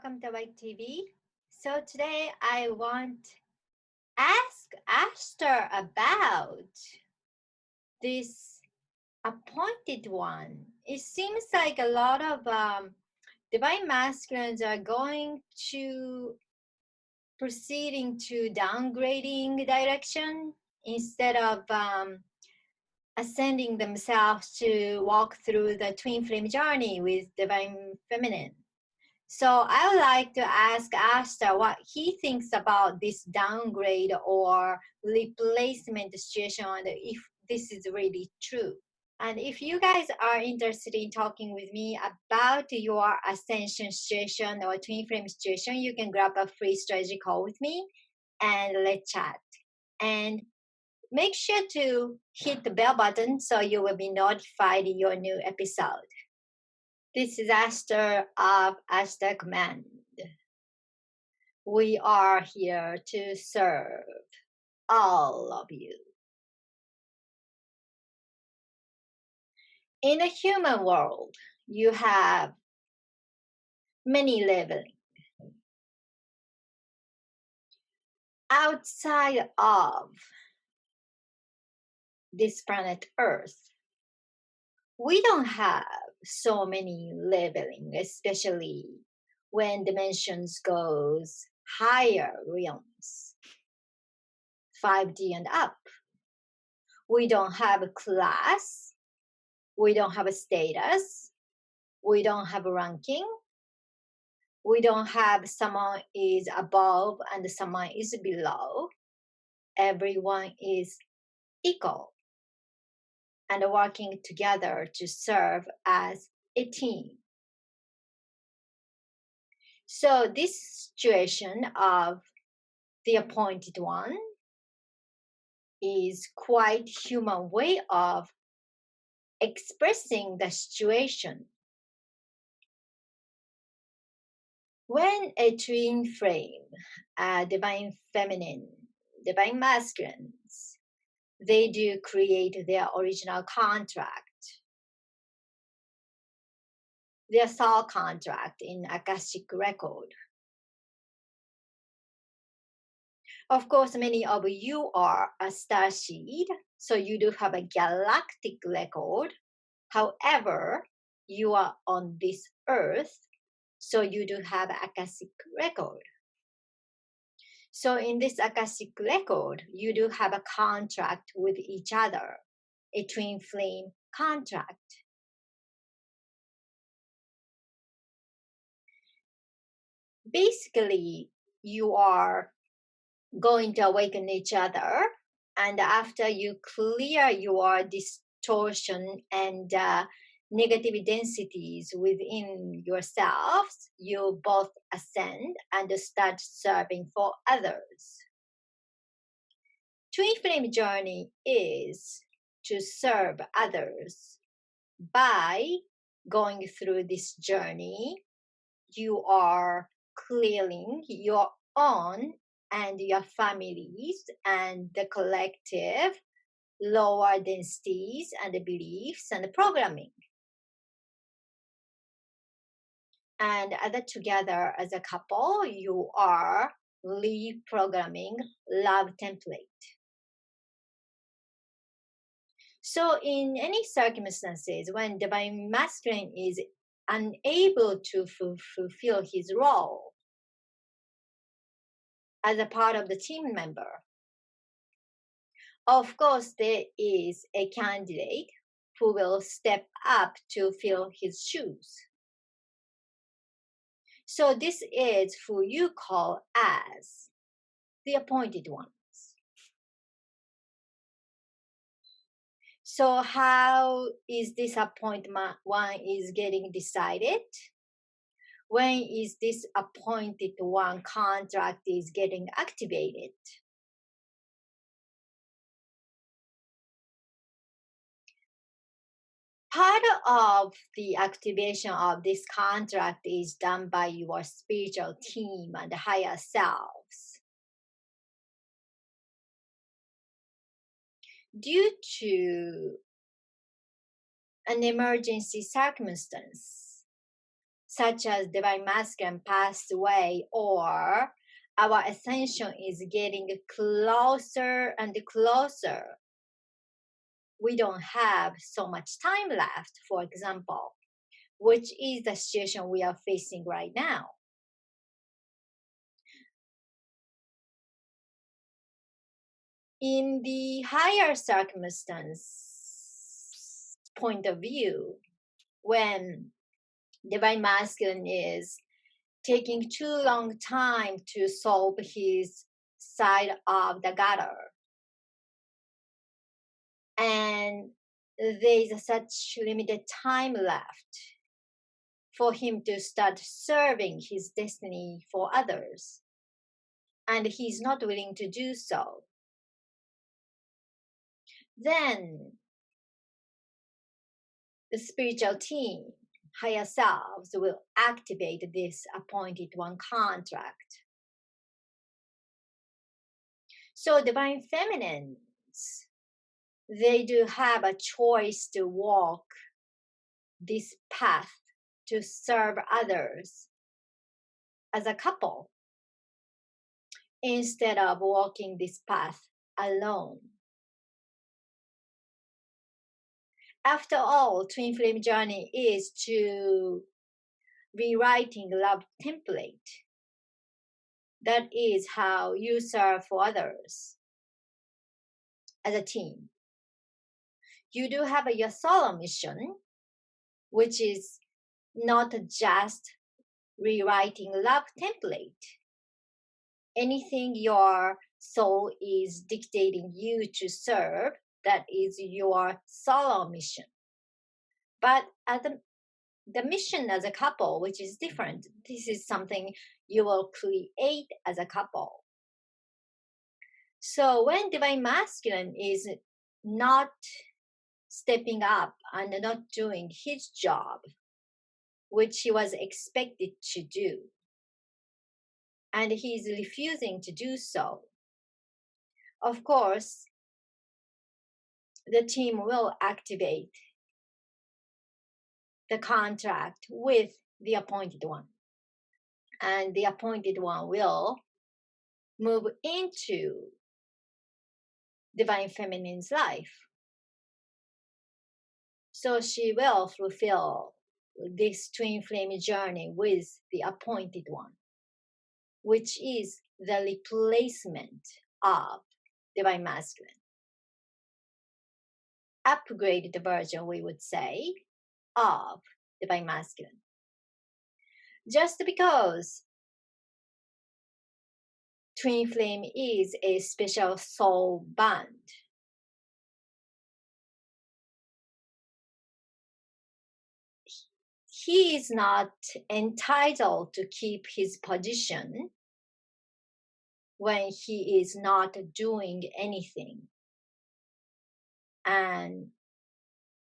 welcome to White TV. So today I want to ask Ashtar about this appointed one. It seems like a lot of divine masculines are going to proceeding to downgrading direction instead of ascending themselves to walk through the twin flame journey with divine feminine. So I would like to ask Ashtar what he thinks about this downgrade or replacement situation and if this is really true. And if you guys are interested in talking with me about your ascension situation or twin flame situation, you can grab a free strategy call with me and let's chat. And make sure to hit the bell button so you will be notified in your new episode. This is Ashtar of Ashtar Command. We are here to serve all of you. In the human world, you have many leveling. Outside of this planet Earth, we don't have so many leveling, especially when dimensions goes higher realms, 5D and up. We don't have a class, we don't have a status, we don't have a ranking, we don't have someone is above and someone is below. Everyone is equal and working together to serve as a team. So this situation of the appointed one is quite human way of expressing the situation. When a twin flame, divine feminine, divine masculines, they do create their original contract, their soul contract in Akashic record. Of course, many of you are a star seed, so you do have a galactic record. However, you are on this earth, so you do have Akashic record. So in this Akashic record, you do have a contract with each other, a twin flame contract. Basically, you are going to awaken each other, and after you clear your distortion and negative densities within yourselves, you both ascend and start serving for others. Twin flame journey is to serve others. By going through this journey, you are clearing your own and your families and the collective lower densities and the beliefs and the programming. And other together as a couple, you are reprogramming love template. So in any circumstances, when divine masculine is unable to fulfill his role as a part of the team member, of course, there is a candidate who will step up to fill his shoes. So this is who you call as the appointed ones. So how is this appointment one is getting decided? When is this appointed one contract is getting activated? Part of the activation of this contract is done by your spiritual team and higher selves. Due to an emergency circumstance, such as divine masculine passed away, or our ascension is getting closer and closer, we don't have so much time left, for example, which is the situation we are facing right now. In the higher circumstance point of view, when divine masculine is taking too long time to solve his side of the gutter, and there's such limited time left for him to start serving his destiny for others, and he's not willing to do so, then the spiritual team, higher selves, will activate this appointed one contract. So divine feminines, they do have a choice to walk this path to serve others as a couple instead of walking this path alone. After all, twin flame journey is to rewriting love template. That is how you serve for others as a team. You do have your solo mission, which is not just rewriting love template. Anything your soul is dictating you to serve, that is your solo mission. But as the mission as a couple, which is different, this is something you will create as a couple. So when divine masculine is not stepping up and not doing his job, which he was expected to do, and he is refusing to do so, of course, the team will activate the contract with the appointed one. And the appointed one will move into divine feminine's life. So she will fulfill this twin flame journey with the appointed one, which is the replacement of divine masculine. Upgraded version, we would say, of divine masculine. Just because twin flame is a special soul bond, he is not entitled to keep his position when he is not doing anything and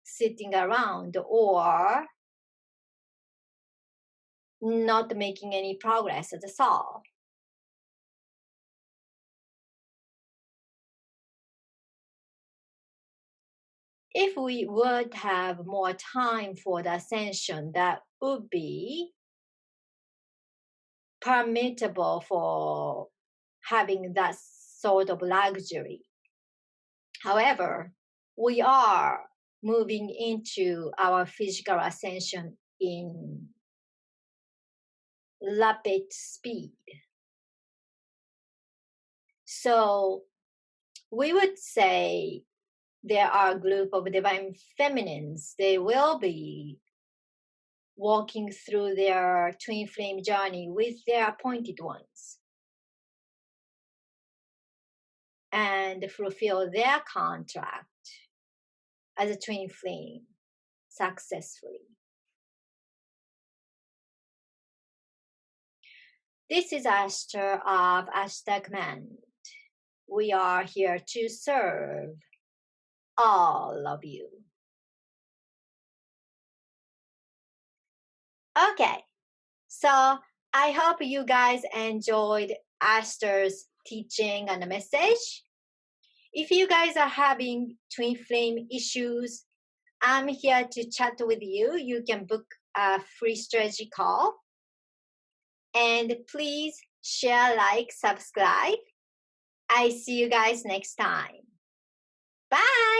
sitting around or not making any progress at all. If we would have more time for the ascension, that would be permissible for having that sort of luxury. However, we are moving into our physical ascension in rapid speed. So we would say there are a group of divine feminines. They will be walking through their twin flame journey with their appointed ones and fulfill their contract as a twin flame successfully. This is Ashtar of Ashtar Command. We are here to serve all of you. Okay, so I hope you guys enjoyed Ashtar's teaching and message. If you guys are having twin flame issues, I'm here to chat with you. You can book a free strategy call. And please share, like, subscribe. I see you guys next time. Bye.